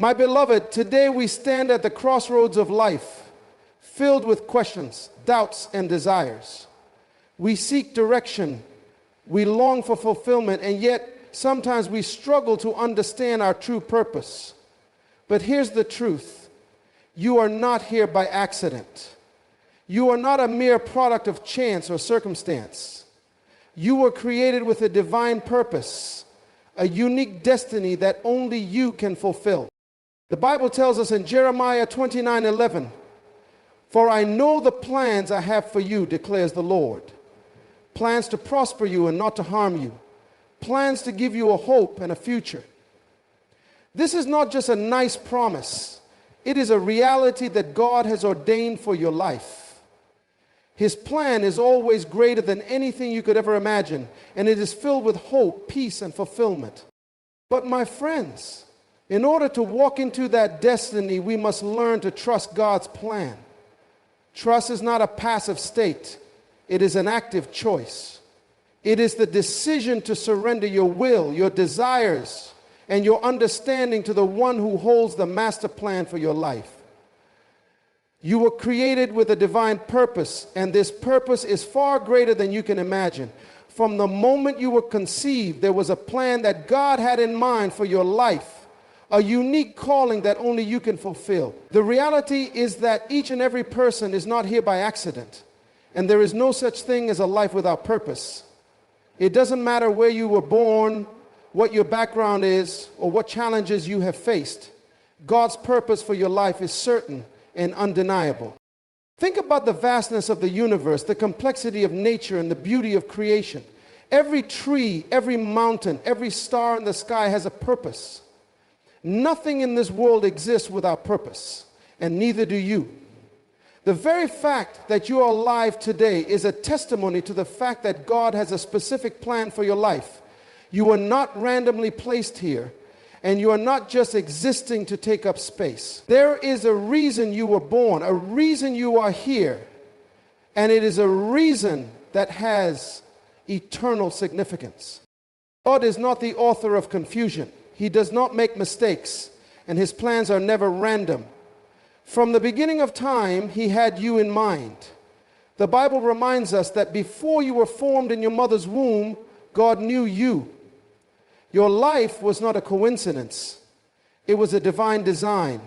My beloved, today we stand at the crossroads of life, filled with questions, doubts, and desires. We seek direction, we long for fulfillment, and yet sometimes we struggle to understand our true purpose. But here's the truth. You are not here by accident. You are not a mere product of chance or circumstance. You were created with a divine purpose, a unique destiny that only you can fulfill. The Bible tells us in Jeremiah 29:11, "For I know the plans I have for you, declares the Lord. Plans to prosper you and not to harm you. Plans to give you a hope and a future." This is not just a nice promise. It is a reality that God has ordained for your life. His plan is always greater than anything you could ever imagine, and it is filled with hope, peace, and fulfillment. But my friends, in order to walk into that destiny, we must learn to trust God's plan. Trust is not a passive state. It is an active choice. It is the decision to surrender your will, your desires, and your understanding to the one who holds the master plan for your life. You were created with a divine purpose, and this purpose is far greater than you can imagine. From the moment you were conceived, there was a plan that God had in mind for your life, a unique calling that only you can fulfill. The reality is that each and every person is not here by accident, and there is no such thing as a life without purpose. It doesn't matter where you were born, what your background is, or what challenges you have faced. God's purpose for your life is certain and undeniable. Think about the vastness of the universe, the complexity of nature, and the beauty of creation. Every tree, every mountain, every star in the sky has a purpose. Nothing in this world exists without purpose, and neither do you. The very fact that you are alive today is a testimony to the fact that God has a specific plan for your life. You were not randomly placed here, and you are not just existing to take up space. There is a reason you were born, a reason you are here, and it is a reason that has eternal significance. God is not the author of confusion. He does not make mistakes, and his plans are never random. From the beginning of time, he had you in mind. The Bible reminds us that before you were formed in your mother's womb, God knew you. Your life was not a coincidence. It was a divine design.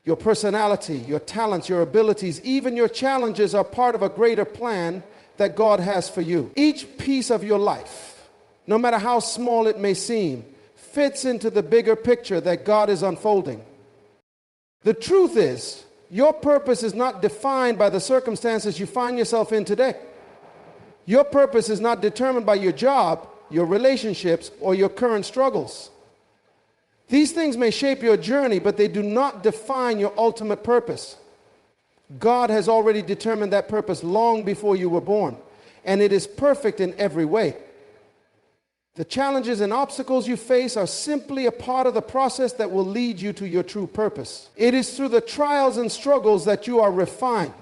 Your personality, your talents, your abilities, even your challenges are part of a greater plan that God has for you. Each piece of your life, no matter how small it may seem, fits into the bigger picture that God is unfolding. The truth is, your purpose is not defined by the circumstances you find yourself in today. Your purpose is not determined by your job, your relationships, or your current struggles. These things may shape your journey, but they do not define your ultimate purpose. God has already determined that purpose long before you were born, and it is perfect in every way. The challenges and obstacles you face are simply a part of the process that will lead you to your true purpose. It is through the trials and struggles that you are refined,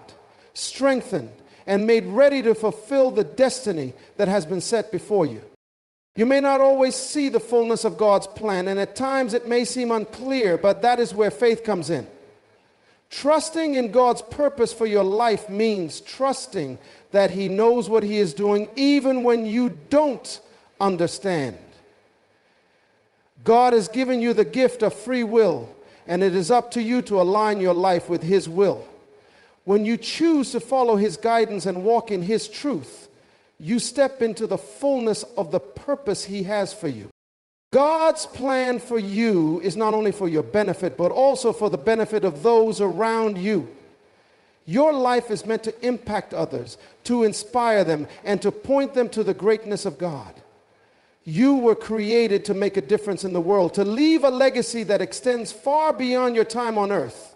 strengthened, and made ready to fulfill the destiny that has been set before you. You may not always see the fullness of God's plan, and at times it may seem unclear, but that is where faith comes in. Trusting in God's purpose for your life means trusting that he knows what he is doing even when you don't understand. God has given you the gift of free will, and it is up to you to align your life with his will. When you choose to follow his guidance and walk in his truth, you step into the fullness of the purpose he has for you. God's plan for you is not only for your benefit, but also for the benefit of those around you. Your life is meant to impact others, to inspire them, and to point them to the greatness of God. You were created to make a difference in the world, to leave a legacy that extends far beyond your time on earth.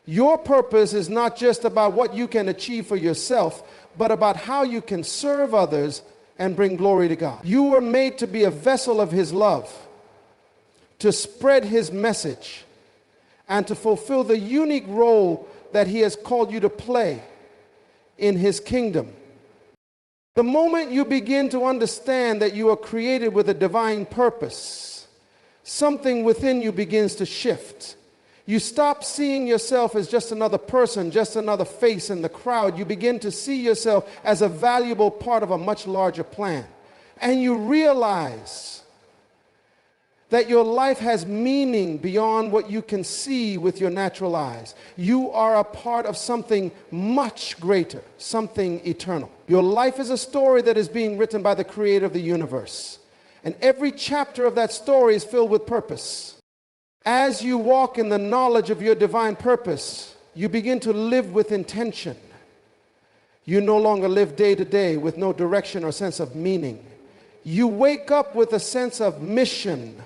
Your purpose is not just about what you can achieve for yourself, but about how you can serve others and bring glory to God. You were made to be a vessel of his love, to spread his message, and to fulfill the unique role that he has called you to play in his kingdom. The moment you begin to understand that you are created with a divine purpose, something within you begins to shift. You stop seeing yourself as just another person, just another face in the crowd. You begin to see yourself as a valuable part of a much larger plan. And you realize that your life has meaning beyond what you can see with your natural eyes. You are a part of something much greater, something eternal. Your life is a story that is being written by the creator of the universe. And every chapter of that story is filled with purpose. As you walk in the knowledge of your divine purpose, you begin to live with intention. You no longer live day to day with no direction or sense of meaning. You wake up with a sense of mission,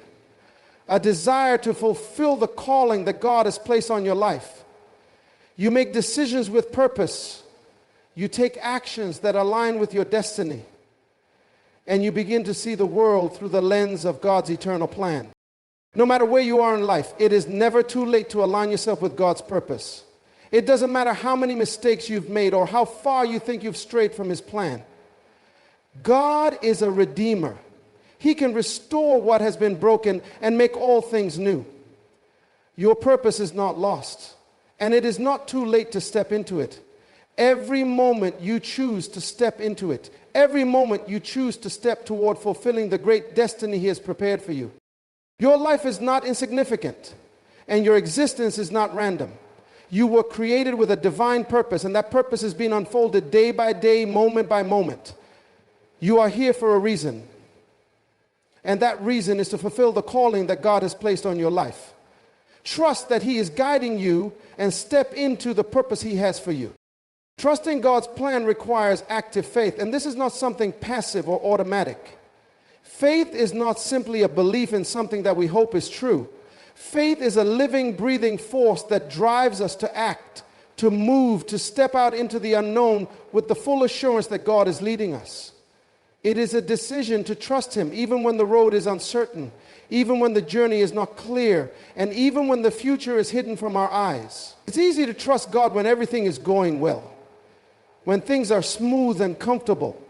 a desire to fulfill the calling that God has placed on your life. You make decisions with purpose. You take actions that align with your destiny. And you begin to see the world through the lens of God's eternal plan. No matter where you are in life, it is never too late to align yourself with God's purpose. It doesn't matter how many mistakes you've made or how far you think you've strayed from His plan. God is a redeemer. He can restore what has been broken and make all things new. Your purpose is not lost, and it is not too late to step into it. Every moment you choose to step into it, every moment you choose to step toward fulfilling the great destiny He has prepared for you. Your life is not insignificant, and your existence is not random. You were created with a divine purpose, and that purpose is being unfolded day by day, moment by moment. You are here for a reason, and that reason is to fulfill the calling that God has placed on your life. Trust that He is guiding you and step into the purpose He has for you. Trusting God's plan requires active faith, and this is not something passive or automatic. Faith is not simply a belief in something that we hope is true. Faith is a living, breathing force that drives us to act, to move, to step out into the unknown with the full assurance that God is leading us. It is a decision to trust Him even when the road is uncertain, even when the journey is not clear, and even when the future is hidden from our eyes. It's easy to trust God when everything is going well, when things are smooth and comfortable.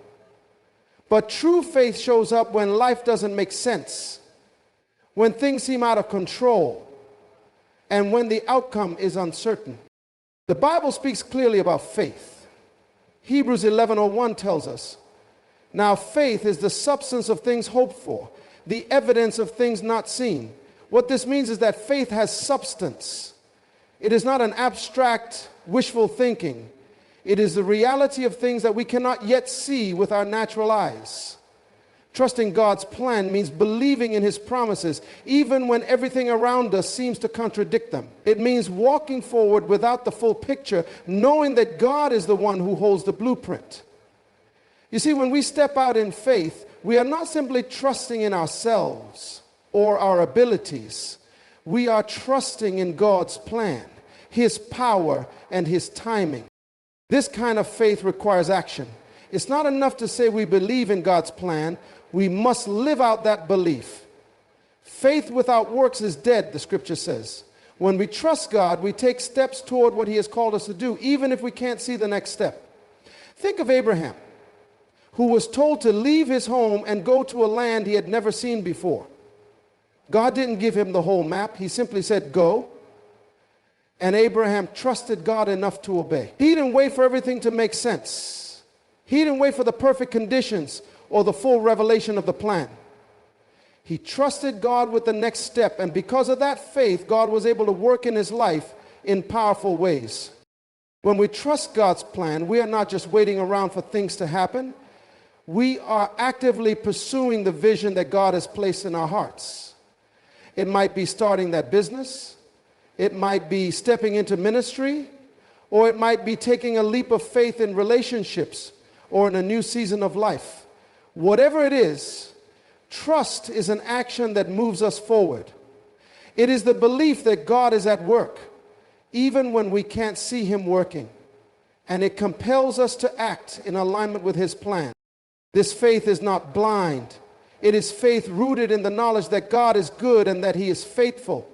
But true faith shows up when life doesn't make sense, when things seem out of control, and when the outcome is uncertain. The Bible speaks clearly about faith. Hebrews 11:01 tells us, "Now faith is the substance of things hoped for, the evidence of things not seen." What this means is that faith has substance. It is not an abstract, wishful thinking. It is the reality of things that we cannot yet see with our natural eyes. Trusting God's plan means believing in His promises, even when everything around us seems to contradict them. It means walking forward without the full picture, knowing that God is the one who holds the blueprint. You see, when we step out in faith, we are not simply trusting in ourselves or our abilities. We are trusting in God's plan, His power, and His timing. This kind of faith requires action. It's not enough to say we believe in God's plan. We must live out that belief. Faith without works is dead, the scripture says. When we trust God, we take steps toward what He has called us to do, even if we can't see the next step. Think of Abraham, who was told to leave his home and go to a land he had never seen before. God didn't give him the whole map. He simply said, "Go." And Abraham trusted God enough to obey. He didn't wait for everything to make sense. He didn't wait for the perfect conditions or the full revelation of the plan. He trusted God with the next step, and because of that faith, God was able to work in his life in powerful ways. When we trust God's plan, we are not just waiting around for things to happen. We are actively pursuing the vision that God has placed in our hearts. It might be starting that business. It might be stepping into ministry, or it might be taking a leap of faith in relationships or in a new season of life. Whatever it is, trust is an action that moves us forward. It is the belief that God is at work, even when we can't see Him working, and it compels us to act in alignment with His plan. This faith is not blind. It is faith rooted in the knowledge that God is good and that He is faithful.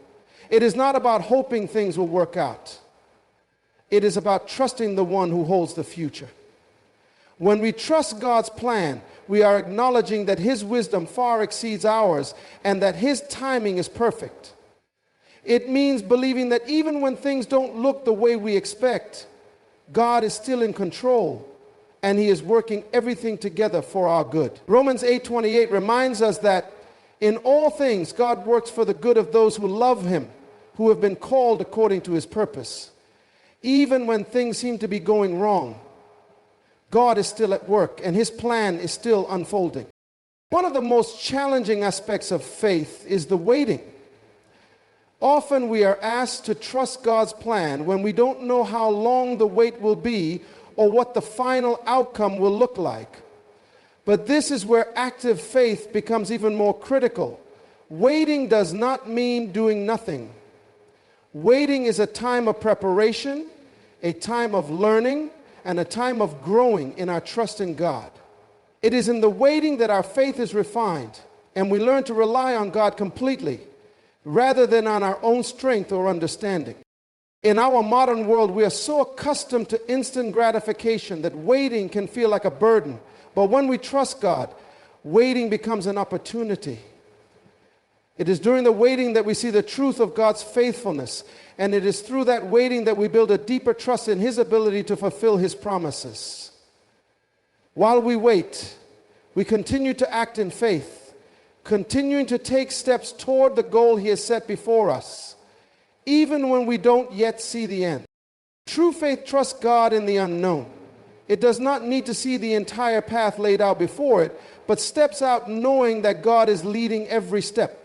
It is not about hoping things will work out. It is about trusting the one who holds the future. When we trust God's plan, we are acknowledging that His wisdom far exceeds ours and that His timing is perfect. It means believing that even when things don't look the way we expect, God is still in control and He is working everything together for our good. Romans 8:28 reminds us that in all things God works for the good of those who love Him, who have been called according to His purpose. Even when things seem to be going wrong, God is still at work and His plan is still unfolding. One of the most challenging aspects of faith is the waiting. Often we are asked to trust God's plan when we don't know how long the wait will be or what the final outcome will look like. But this is where active faith becomes even more critical. Waiting does not mean doing nothing. Waiting is a time of preparation, a time of learning, and a time of growing in our trust in God. It is in the waiting that our faith is refined, and we learn to rely on God completely, rather than on our own strength or understanding. In our modern world, we are so accustomed to instant gratification that waiting can feel like a burden. But when we trust God, waiting becomes an opportunity. It is during the waiting that we see the truth of God's faithfulness, and it is through that waiting that we build a deeper trust in His ability to fulfill His promises. While we wait, we continue to act in faith, continuing to take steps toward the goal He has set before us, even when we don't yet see the end. True faith trusts God in the unknown. It does not need to see the entire path laid out before it, but steps out knowing that God is leading every step.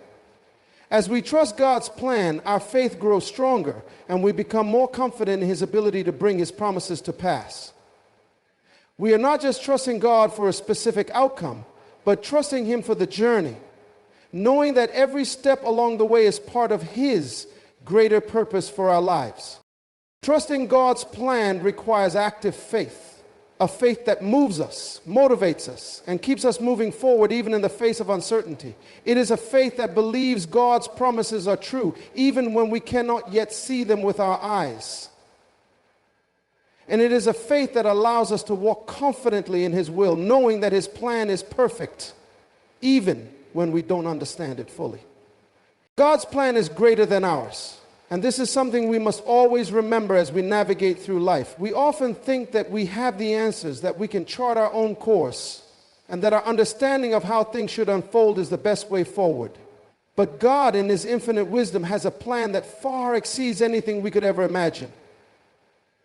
As we trust God's plan, our faith grows stronger, and we become more confident in His ability to bring His promises to pass. We are not just trusting God for a specific outcome, but trusting Him for the journey, knowing that every step along the way is part of His greater purpose for our lives. Trusting God's plan requires active faith, a faith that moves us, motivates us, and keeps us moving forward even in the face of uncertainty. It is a faith that believes God's promises are true, even when we cannot yet see them with our eyes. And it is a faith that allows us to walk confidently in His will, knowing that His plan is perfect, even when we don't understand it fully. God's plan is greater than ours. And this is something we must always remember as we navigate through life. We often think that we have the answers, that we can chart our own course, and that our understanding of how things should unfold is the best way forward. But God, in His infinite wisdom, has a plan that far exceeds anything we could ever imagine.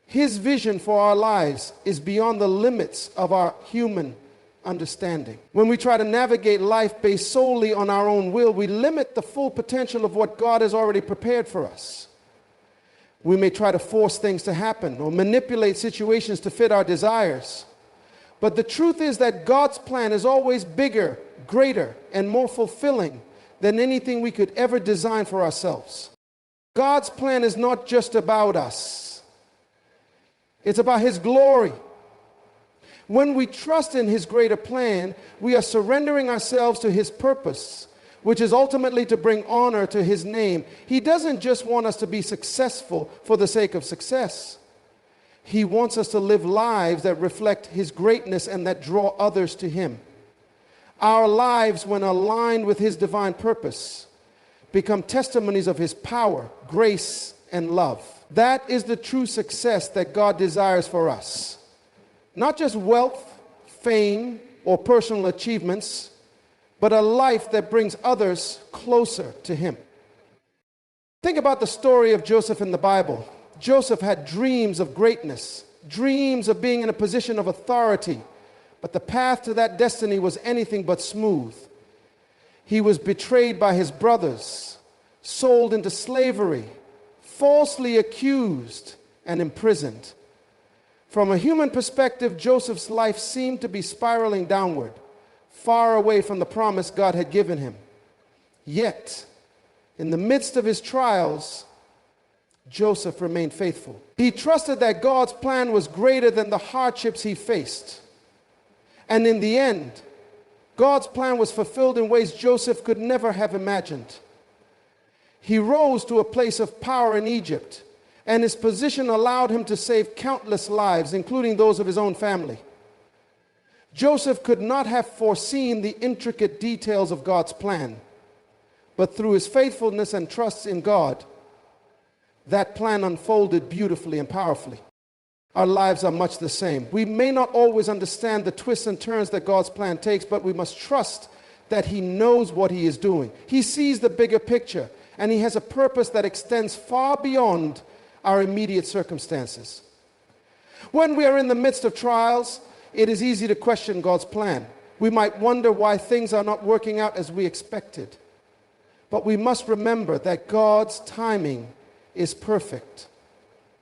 His vision for our lives is beyond the limits of our human understanding. When we try to navigate life based solely on our own will, we limit the full potential of what God has already prepared for us. We may try to force things to happen or manipulate situations to fit our desires. But the truth is that God's plan is always bigger, greater, and more fulfilling than anything we could ever design for ourselves. God's plan is not just about us. It's about His glory. When we trust in His greater plan, we are surrendering ourselves to His purpose, which is ultimately to bring honor to His name. He doesn't just want us to be successful for the sake of success. He wants us to live lives that reflect His greatness and that draw others to Him. Our lives, when aligned with His divine purpose, become testimonies of His power, grace, and love. That is the true success that God desires for us. Not just wealth, fame, or personal achievements, but a life that brings others closer to Him. Think about the story of Joseph in the Bible. Joseph had dreams of greatness, dreams of being in a position of authority, but the path to that destiny was anything but smooth. He was betrayed by his brothers, sold into slavery, falsely accused, and imprisoned. From a human perspective, Joseph's life seemed to be spiraling downward, far away from the promise God had given him. Yet, in the midst of his trials, Joseph remained faithful. He trusted that God's plan was greater than the hardships he faced. And in the end, God's plan was fulfilled in ways Joseph could never have imagined. He rose to a place of power in Egypt, and his position allowed him to save countless lives, including those of his own family. Joseph could not have foreseen the intricate details of God's plan, but through his faithfulness and trust in God, that plan unfolded beautifully and powerfully. Our lives are much the same. We may not always understand the twists and turns that God's plan takes, but we must trust that he knows what he is doing. He sees the bigger picture, and he has a purpose that extends far beyond our immediate circumstances. When we are in the midst of trials, it is easy to question God's plan. We might wonder why things are not working out as we expected. But we must remember that God's timing is perfect.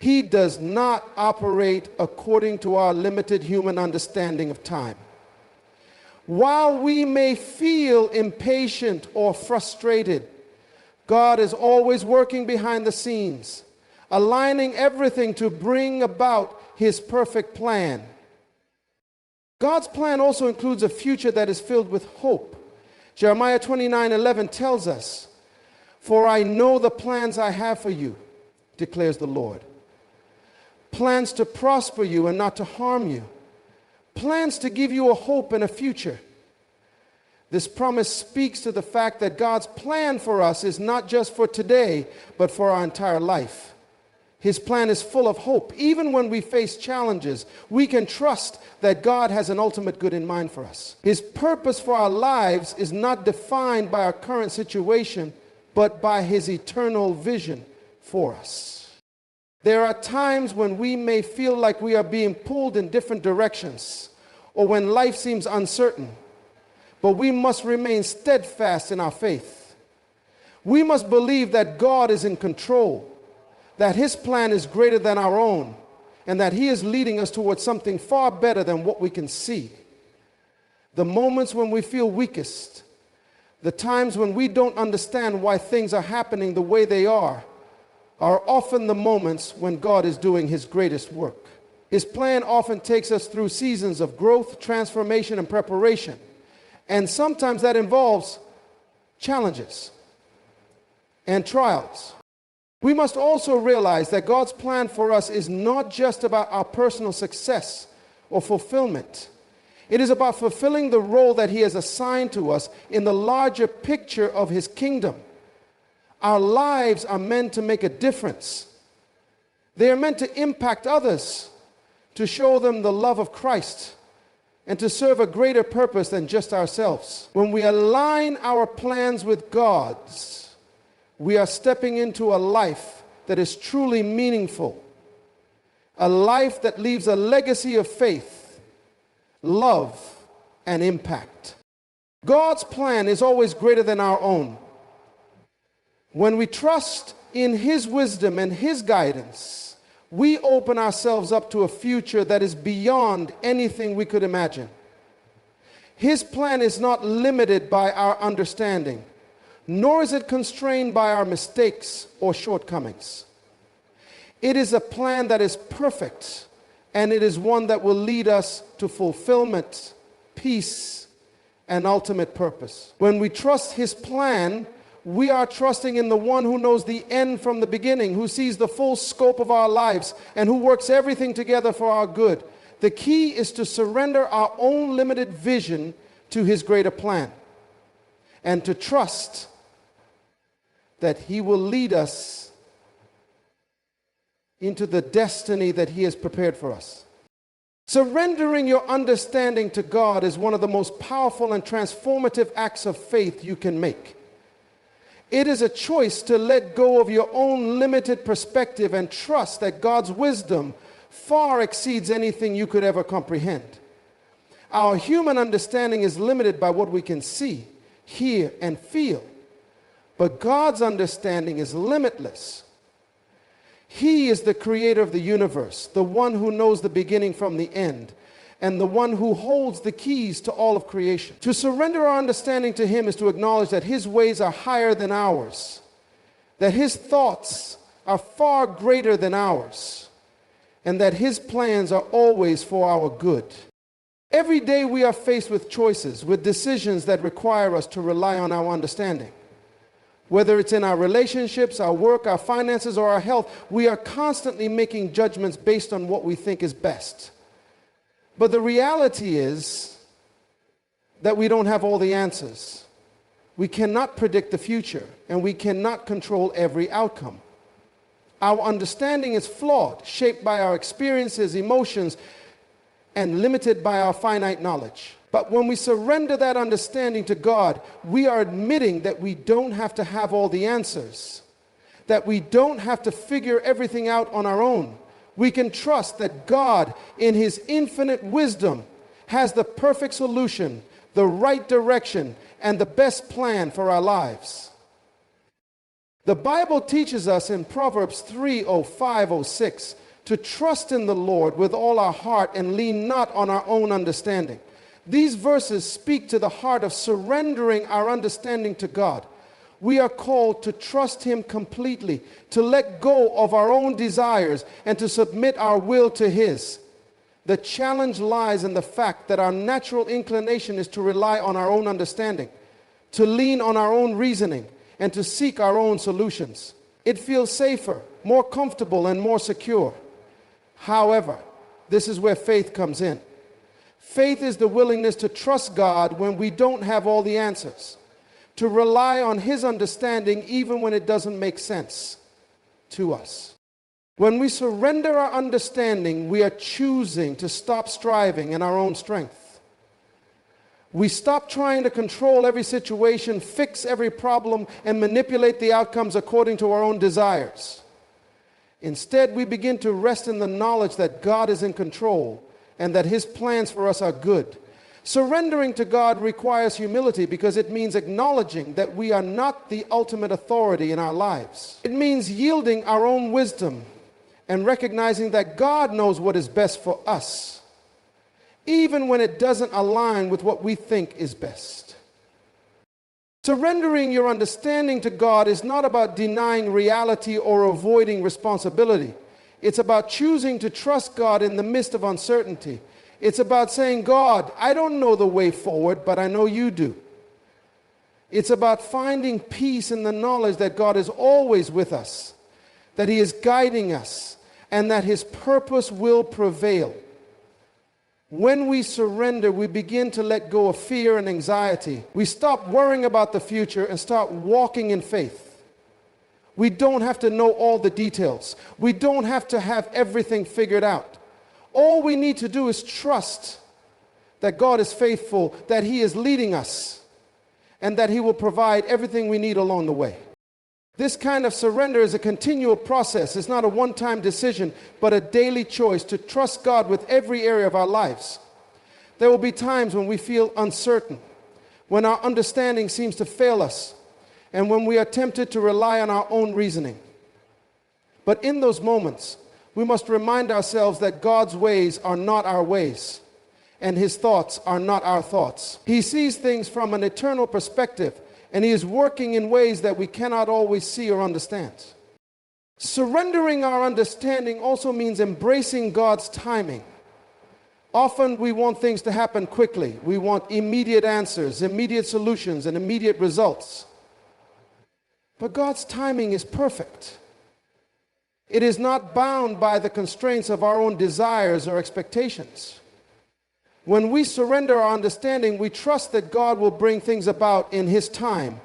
He does not operate according to our limited human understanding of time. While we may feel impatient or frustrated, God is always working behind the scenes, aligning everything to bring about his perfect plan. God's plan also includes a future that is filled with hope. Jeremiah 29:11 tells us, "For I know the plans I have for you, declares the Lord. Plans to prosper you and not to harm you. Plans to give you a hope and a future." This promise speaks to the fact that God's plan for us is not just for today, but for our entire life. His plan is full of hope. Even when we face challenges, we can trust that God has an ultimate good in mind for us. His purpose for our lives is not defined by our current situation, but by his eternal vision for us. There are times when we may feel like we are being pulled in different directions, or when life seems uncertain, but we must remain steadfast in our faith. We must believe that God is in control, that his plan is greater than our own, and that he is leading us towards something far better than what we can see. The moments when we feel weakest, the times when we don't understand why things are happening the way they are often the moments when God is doing his greatest work. His plan often takes us through seasons of growth, transformation, and preparation. And sometimes that involves challenges and trials. We must also realize that God's plan for us is not just about our personal success or fulfillment. It is about fulfilling the role that he has assigned to us in the larger picture of his kingdom. Our lives are meant to make a difference. They are meant to impact others, to show them the love of Christ, and to serve a greater purpose than just ourselves. When we align our plans with God's, we are stepping into a life that is truly meaningful, a life that leaves a legacy of faith, love, and impact. God's plan is always greater than our own. When we trust in his wisdom and his guidance, we open ourselves up to a future that is beyond anything we could imagine. His plan is not limited by our understanding, nor is it constrained by our mistakes or shortcomings. It is a plan that is perfect, and it is one that will lead us to fulfillment, peace, and ultimate purpose. When we trust his plan, we are trusting in the one who knows the end from the beginning, who sees the full scope of our lives, and who works everything together for our good. The key is to surrender our own limited vision to his greater plan, and to trust that he will lead us into the destiny that he has prepared for us. Surrendering your understanding to God is one of the most powerful and transformative acts of faith you can make. It is a choice to let go of your own limited perspective and trust that God's wisdom far exceeds anything you could ever comprehend. Our human understanding is limited by what we can see, hear, and feel. But God's understanding is limitless. He is the creator of the universe, the one who knows the beginning from the end, and the one who holds the keys to all of creation. To surrender our understanding to him is to acknowledge that his ways are higher than ours, that his thoughts are far greater than ours, and that his plans are always for our good. Every day we are faced with choices, with decisions that require us to rely on our understanding. Whether it's in our relationships, our work, our finances, or our health, we are constantly making judgments based on what we think is best. But the reality is that we don't have all the answers. We cannot predict the future, and we cannot control every outcome. Our understanding is flawed, shaped by our experiences, emotions, and limited by our finite knowledge. But when we surrender that understanding to God, we are admitting that we don't have to have all the answers, that we don't have to figure everything out on our own. We can trust that God, in His infinite wisdom, has the perfect solution, the right direction, and the best plan for our lives. The Bible teaches us in Proverbs 3:05-06 to trust in the Lord with all our heart and lean not on our own understanding. These verses speak to the heart of surrendering our understanding to God. We are called to trust Him completely, to let go of our own desires, and to submit our will to His. The challenge lies in the fact that our natural inclination is to rely on our own understanding, to lean on our own reasoning, and to seek our own solutions. It feels safer, more comfortable, and more secure. However, this is where faith comes in. Faith is the willingness to trust God when we don't have all the answers, to rely on His understanding even when it doesn't make sense to us. When we surrender our understanding, we are choosing to stop striving in our own strength. We stop trying to control every situation, fix every problem, and manipulate the outcomes according to our own desires. Instead, we begin to rest in the knowledge that God is in control and that His plans for us are good. Surrendering to God requires humility because it means acknowledging that we are not the ultimate authority in our lives. It means yielding our own wisdom and recognizing that God knows what is best for us, even when it doesn't align with what we think is best. Surrendering your understanding to God is not about denying reality or avoiding responsibility. It's about choosing to trust God in the midst of uncertainty. It's about saying, God, I don't know the way forward, but I know you do. It's about finding peace in the knowledge that God is always with us, that He is guiding us, and that His purpose will prevail. When we surrender, we begin to let go of fear and anxiety. We stop worrying about the future and start walking in faith. We don't have to know all the details. We don't have to have everything figured out. All we need to do is trust that God is faithful, that He is leading us, and that He will provide everything we need along the way. This kind of surrender is a continual process. It's not a one-time decision, but a daily choice to trust God with every area of our lives. There will be times when we feel uncertain, when our understanding seems to fail us, and when we are tempted to rely on our own reasoning. But in those moments, we must remind ourselves that God's ways are not our ways, and His thoughts are not our thoughts. He sees things from an eternal perspective, and He is working in ways that we cannot always see or understand. Surrendering our understanding also means embracing God's timing. Often we want things to happen quickly. We want immediate answers, immediate solutions, and immediate results. But God's timing is perfect. It is not bound by the constraints of our own desires or expectations. When we surrender our understanding, we trust that God will bring things about in His time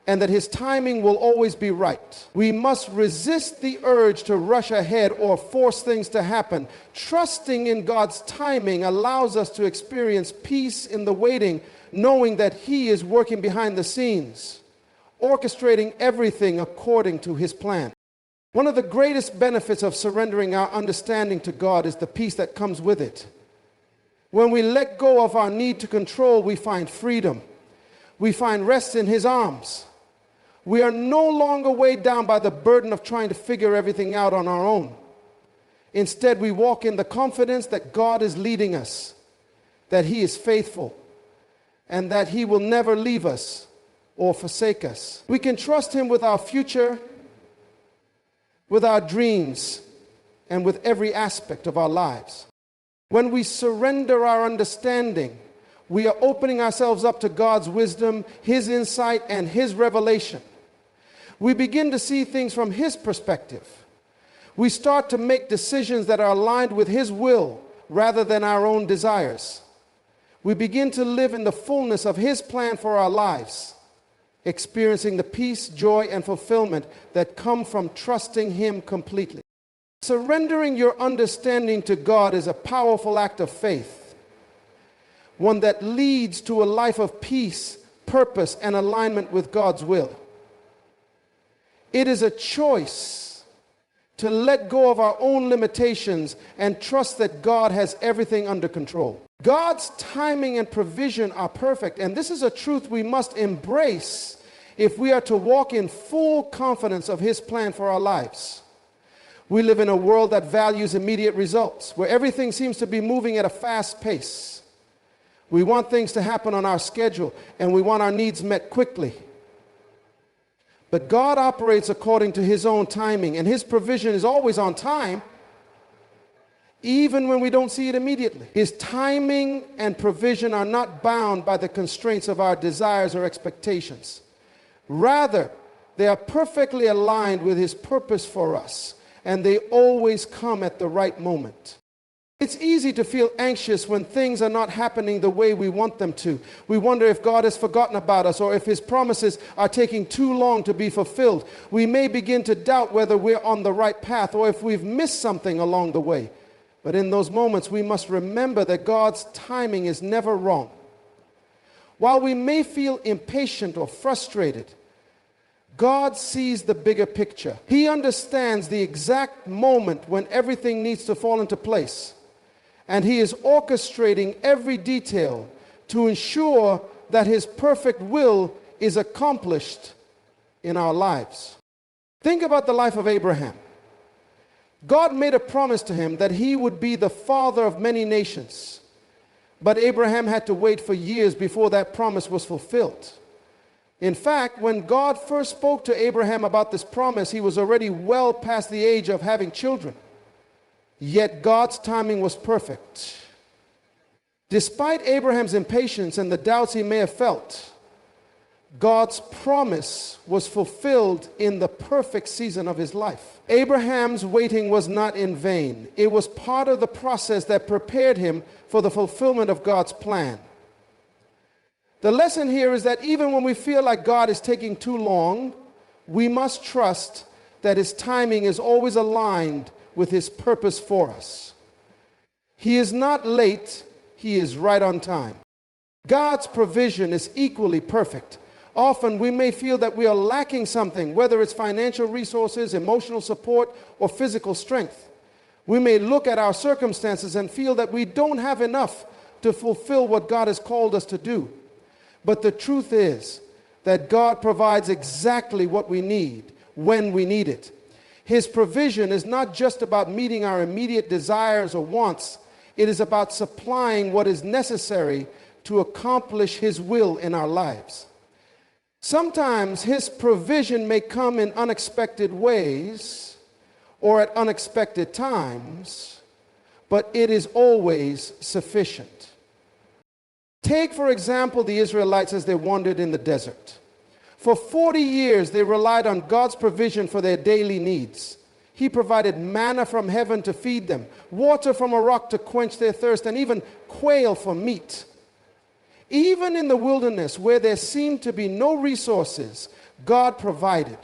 and that His timing will always be right. We must resist the urge to rush ahead or force things to happen. Trusting in God's timing allows us to experience peace in the waiting, knowing that He is working behind the scenes, orchestrating everything according to His plan. One of the greatest benefits of surrendering our understanding to God is the peace that comes with it. When we let go of our need to control, we find freedom. We find rest in His arms. We are no longer weighed down by the burden of trying to figure everything out on our own. Instead, we walk in the confidence that God is leading us, that He is faithful, and that He will never leave us or forsake us. We can trust Him with our future, with our dreams, and with every aspect of our lives. When we surrender our understanding, we are opening ourselves up to God's wisdom, His insight, and His revelation. We begin to see things from His perspective. We start to make decisions that are aligned with His will rather than our own desires. we begin to live in the fullness of His plan for our lives, experiencing the peace, joy, and fulfillment that come from trusting Him completely. Surrendering your understanding to God is a powerful act of faith, one that leads to a life of peace, purpose, and alignment with God's will. It is a choice to let go of our own limitations and trust that God has everything under control. God's timing and provision are perfect, and this is a truth we must embrace if we are to walk in full confidence of His plan for our lives. We live in a world that values immediate results, where everything seems to be moving at a fast pace. We want things to happen on our schedule, and we want our needs met quickly. But God operates according to His own timing, and His provision is always on time, even when we don't see it immediately. His timing and provision are not bound by the constraints of our desires or expectations. Rather, they are perfectly aligned with His purpose for us, and they always come at the right moment. It's easy to feel anxious when things are not happening the way we want them to. We wonder if God has forgotten about us or if His promises are taking too long to be fulfilled. We may begin to doubt whether we're on the right path or if we've missed something along the way. But in those moments, we must remember that God's timing is never wrong. While we may feel impatient or frustrated, God sees the bigger picture. He understands the exact moment when everything needs to fall into place. And He is orchestrating every detail to ensure that His perfect will is accomplished in our lives. Think about the life of Abraham. God made a promise to him that he would be the father of many nations. But Abraham had to wait for years before that promise was fulfilled. In fact, when God first spoke to Abraham about this promise, he was already well past the age of having children. Yet God's timing was perfect. Despite Abraham's impatience and the doubts he may have felt, God's promise was fulfilled in the perfect season of his life. Abraham's waiting was not in vain. It was part of the process that prepared him for the fulfillment of God's plan. The lesson here is that even when we feel like God is taking too long, we must trust that His timing is always aligned with His purpose for us. He is not late, He is right on time. God's provision is equally perfect. Often we may feel that we are lacking something, whether it's financial resources, emotional support, or physical strength. We may look at our circumstances and feel that we don't have enough to fulfill what God has called us to do. But the truth is that God provides exactly what we need when we need it. His provision is not just about meeting our immediate desires or wants. It is about supplying what is necessary to accomplish His will in our lives. Sometimes His provision may come in unexpected ways or at unexpected times, but it is always sufficient. Take, for example, the Israelites as they wandered in the desert. For 40 years, they relied on God's provision for their daily needs. He provided manna from heaven to feed them, water from a rock to quench their thirst, and even quail for meat. Even in the wilderness, where there seemed to be no resources, God provided.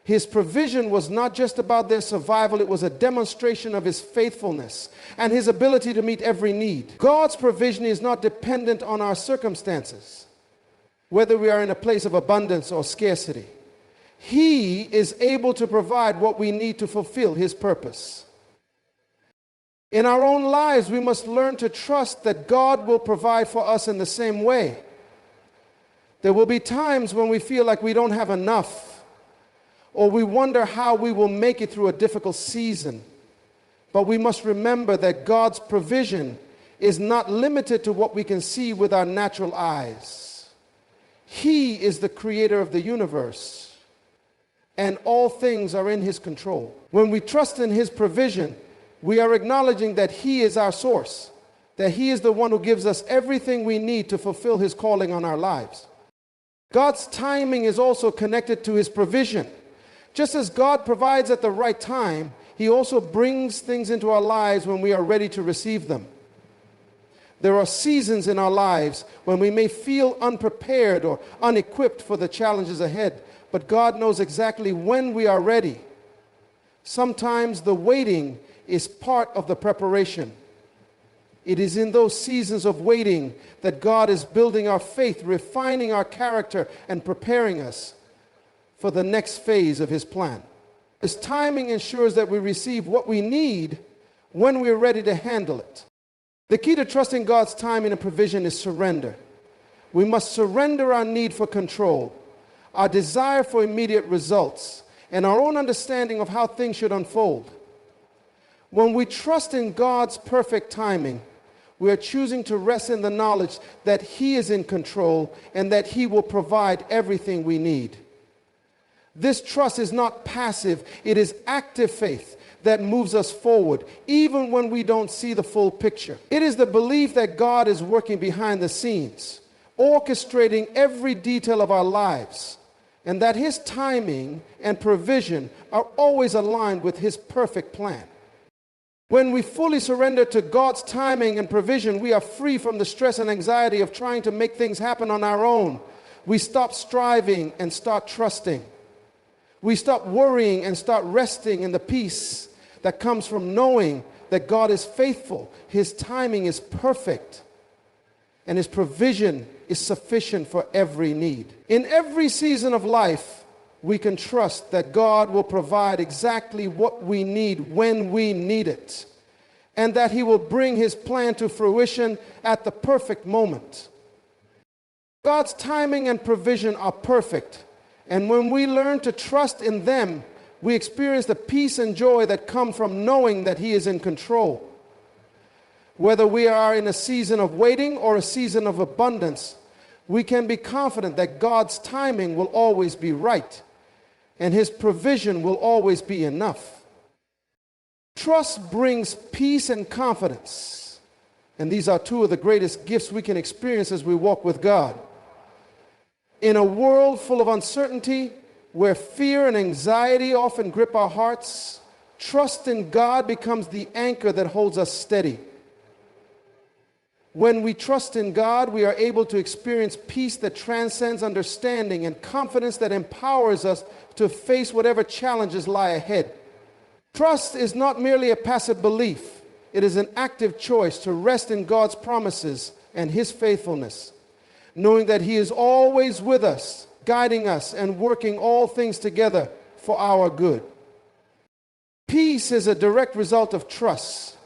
His provision was not just about their survival, it was a demonstration of His faithfulness and His ability to meet every need. God's provision is not dependent on our circumstances, whether we are in a place of abundance or scarcity. He is able to provide what we need to fulfill His purpose. In our own lives, we must learn to trust that God will provide for us in the same way. There will be times when we feel like we don't have enough, or we wonder how we will make it through a difficult season. But we must remember that God's provision is not limited to what we can see with our natural eyes. He is the creator of the universe, and all things are in His control. When we trust in His provision, we are acknowledging that He is our source, that He is the one who gives us everything we need to fulfill His calling on our lives. God's timing is also connected to His provision. Just as God provides at the right time, He also brings things into our lives when we are ready to receive them. There are seasons in our lives when we may feel unprepared or unequipped for the challenges ahead, but God knows exactly when we are ready. Sometimes the waiting is part of the preparation. It is in those seasons of waiting that God is building our faith, refining our character, and preparing us for the next phase of His plan. His timing ensures that we receive what we need when we're ready to handle it. The key to trusting God's timing and provision is surrender. We must surrender our need for control, our desire for immediate results, and our own understanding of how things should unfold. When we trust in God's perfect timing, we are choosing to rest in the knowledge that He is in control and that He will provide everything we need. This trust is not passive, it is active faith that moves us forward, even when we don't see the full picture. It is the belief that God is working behind the scenes, orchestrating every detail of our lives, and that His timing and provision are always aligned with His perfect plan. When we fully surrender to God's timing and provision, we are free from the stress and anxiety of trying to make things happen on our own. We stop striving and start trusting. We stop worrying and start resting in the peace that comes from knowing that God is faithful, His timing is perfect, and His provision is sufficient for every need. In every season of life, we can trust that God will provide exactly what we need when we need it, and that He will bring His plan to fruition at the perfect moment. God's timing and provision are perfect, and when we learn to trust in them, we experience the peace and joy that come from knowing that He is in control. Whether we are in a season of waiting or a season of abundance, we can be confident that God's timing will always be right, and His provision will always be enough. Trust brings peace and confidence, and these are two of the greatest gifts we can experience as we walk with God. In a world full of uncertainty, where fear and anxiety often grip our hearts, trust in God becomes the anchor that holds us steady. When we trust in God, we are able to experience peace that transcends understanding and confidence that empowers us to face whatever challenges lie ahead. Trust is not merely a passive belief. It is an active choice to rest in God's promises and His faithfulness, knowing that He is always with us, guiding us and working all things together for our good. Peace is a direct result of trust.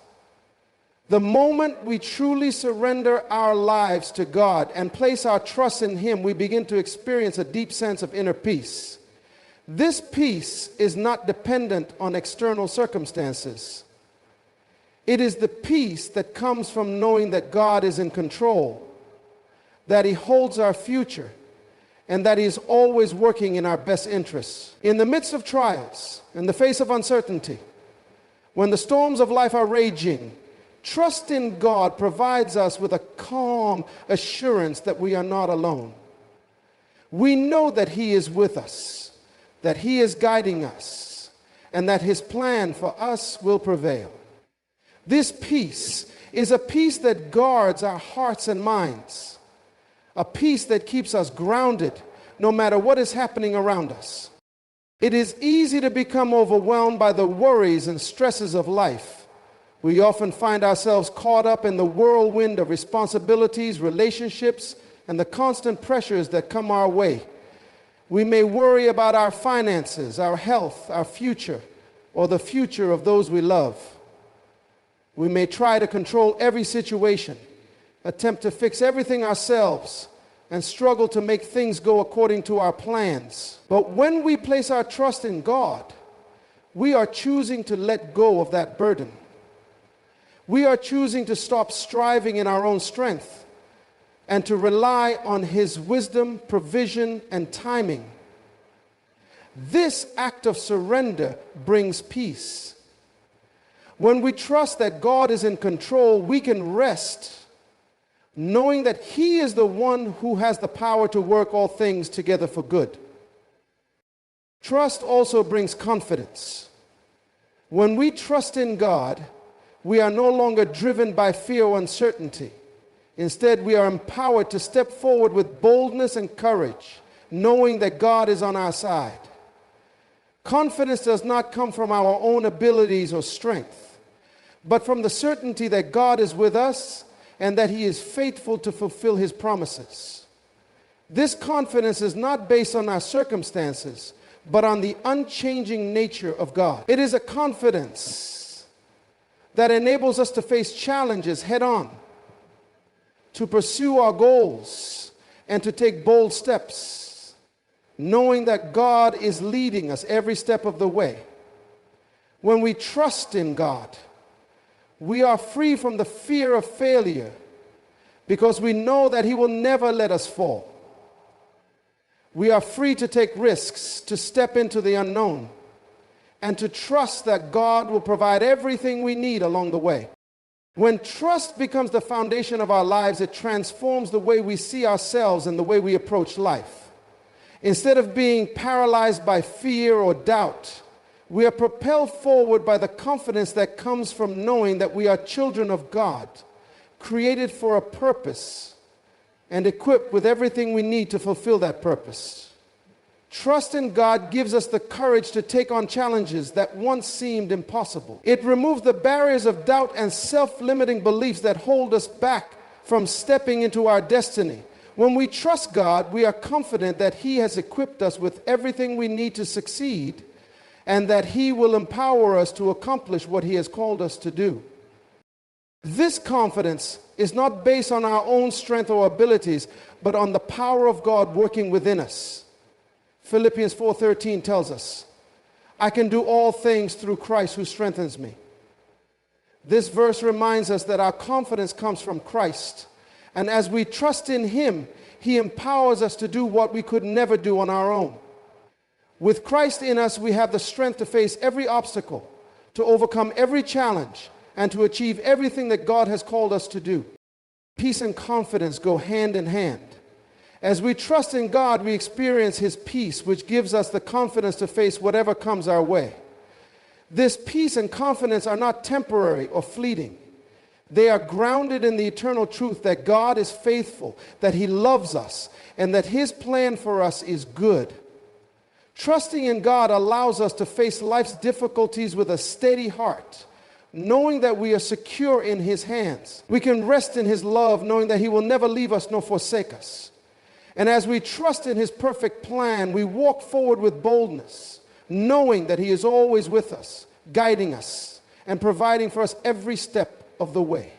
The moment we truly surrender our lives to God and place our trust in Him, we begin to experience a deep sense of inner peace. This peace is not dependent on external circumstances. It is the peace that comes from knowing that God is in control, that He holds our future, and that He is always working in our best interests. In the midst of trials, in the face of uncertainty, when the storms of life are raging, trust in God provides us with a calm assurance that we are not alone. We know that He is with us, that He is guiding us, and that His plan for us will prevail. This peace is a peace that guards our hearts and minds, a peace that keeps us grounded no matter what is happening around us. It is easy to become overwhelmed by the worries and stresses of life. We often find ourselves caught up in the whirlwind of responsibilities, relationships, and the constant pressures that come our way. We may worry about our finances, our health, our future, or the future of those we love. We may try to control every situation, attempt to fix everything ourselves, and struggle to make things go according to our plans. But when we place our trust in God, we are choosing to let go of that burden. We are choosing to stop striving in our own strength and to rely on His wisdom, provision, and timing. This act of surrender brings peace. When we trust that God is in control, we can rest, knowing that He is the one who has the power to work all things together for good. Trust also brings confidence. When we trust in God, we are no longer driven by fear or uncertainty. Instead, we are empowered to step forward with boldness and courage, knowing that God is on our side. Confidence does not come from our own abilities or strength, but from the certainty that God is with us and that He is faithful to fulfill His promises. This confidence is not based on our circumstances, but on the unchanging nature of God. It is a confidence that enables us to face challenges head on, to pursue our goals, and to take bold steps, knowing that God is leading us every step of the way. When we trust in God, we are free from the fear of failure because we know that He will never let us fall. We are free to take risks, to step into the unknown, and to trust that God will provide everything we need along the way. When trust becomes the foundation of our lives, it transforms the way we see ourselves and the way we approach life. Instead of being paralyzed by fear or doubt, we are propelled forward by the confidence that comes from knowing that we are children of God, created for a purpose, and equipped with everything we need to fulfill that purpose. Trust in God gives us the courage to take on challenges that once seemed impossible. It removes the barriers of doubt and self-limiting beliefs that hold us back from stepping into our destiny. When we trust God, we are confident that He has equipped us with everything we need to succeed and that He will empower us to accomplish what He has called us to do. This confidence is not based on our own strength or abilities, but on the power of God working within us. Philippians 4:13 tells us, I can do all things through Christ who strengthens me. This verse reminds us that our confidence comes from Christ, and as we trust in Him, He empowers us to do what we could never do on our own. With Christ in us, we have the strength to face every obstacle, to overcome every challenge, and to achieve everything that God has called us to do. Peace and confidence go hand in hand. As we trust in God, we experience His peace, which gives us the confidence to face whatever comes our way. This peace and confidence are not temporary or fleeting. They are grounded in the eternal truth that God is faithful, that He loves us, and that His plan for us is good. Trusting in God allows us to face life's difficulties with a steady heart, knowing that we are secure in His hands. We can rest in His love, knowing that He will never leave us nor forsake us. And as we trust in His perfect plan, we walk forward with boldness, knowing that He is always with us, guiding us, and providing for us every step of the way.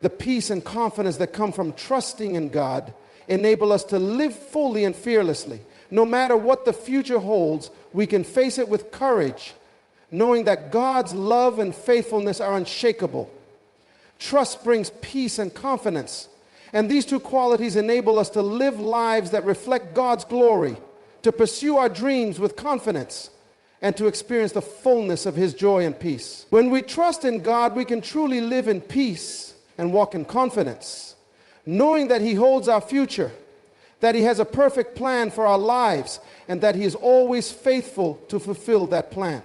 The peace and confidence that come from trusting in God enable us to live fully and fearlessly. No matter what the future holds, we can face it with courage, knowing that God's love and faithfulness are unshakable. Trust brings peace and confidence, and these two qualities enable us to live lives that reflect God's glory, to pursue our dreams with confidence, and to experience the fullness of His joy and peace. When we trust in God, we can truly live in peace and walk in confidence, knowing that He holds our future, that He has a perfect plan for our lives, and that He is always faithful to fulfill that plan.